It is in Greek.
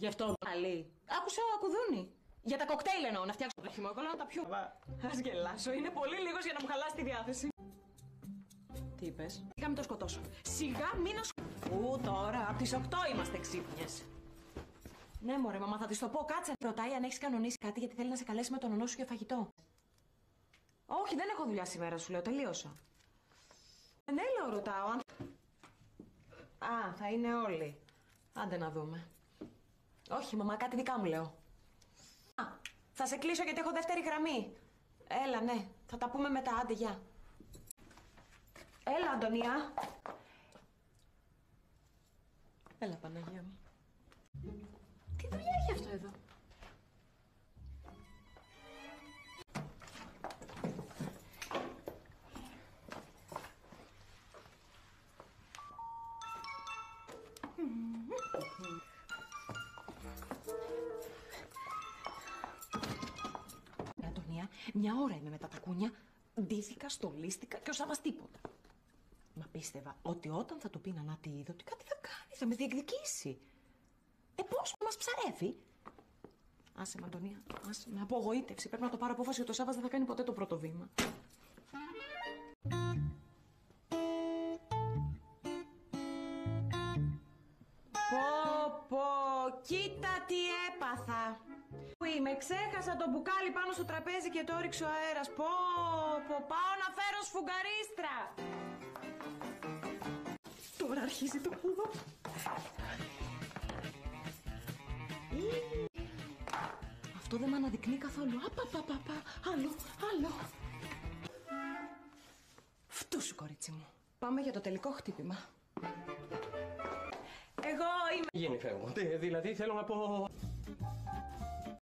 Γι' αυτό. Καλή. Άκουσα κουδούνι. Για τα κοκτέιλ εννοώ, να φτιάξω το χυμόκολο να τα πιούμε. Ας γελάσω, είναι πολύ λίγος για να μου χαλάσει τη διάθεση. Τι είπες? Σιγά μην το σκοτώσω. Σιγά μην το σκοτώσω. Τώρα, από τις 8 είμαστε ξύπνιες. Ναι, μωρέ, μαμά, θα της το πω. Κάτσε. Ρωτάει αν έχεις κανονίσει κάτι γιατί θέλει να σε καλέσει με τον ονό σου για φαγητό. Όχι, δεν έχω δουλειά σήμερα, σου λέω, τελείωσα. Ναι, λέω, ρωτάω. Α, θα είναι όλοι. Άντε να δούμε. Όχι, μαμά, κάτι δικά μου λέω. Α, θα σε κλείσω γιατί έχω δεύτερη γραμμή. Έλα, ναι, θα τα πούμε μετά, άντε, γεια. Έλα, Αντωνία. Έλα, Παναγία μου. Τι δουλειά έχει αυτό εδώ? Αντωνία, μια ώρα είμαι με τα τακούνια, ντύθηκα, στολίστηκα και ο Σάββας τίποτα. Μα πίστευα ότι όταν θα του πει να τη είδω, ότι κάτι θα κάνει, θα με διεκδικήσει. Πώς μας ψαρεύει. Άσε με, Αντωνία, άσε με, απογοήτευση. Πρέπει να το πάρω απόφαση ότι ο Σάββας δεν θα κάνει ποτέ το πρώτο βήμα. Πω, κοίτα τι έπαθα. Πού είμαι, ξέχασα το μπουκάλι πάνω στο τραπέζι και το έριξε ο αέρας. Πω, πάω να φέρω σφουγγαρίστρα. Τώρα αρχίζει το καλό. Αυτό δεν με αναδεικνύει καθόλου. Άλλο. Φτού σου, κορίτσι μου. Πάμε για το τελικό χτύπημα. Εγώ είμαι... Γίνει, φεύγω. Δηλαδή θέλω να πω...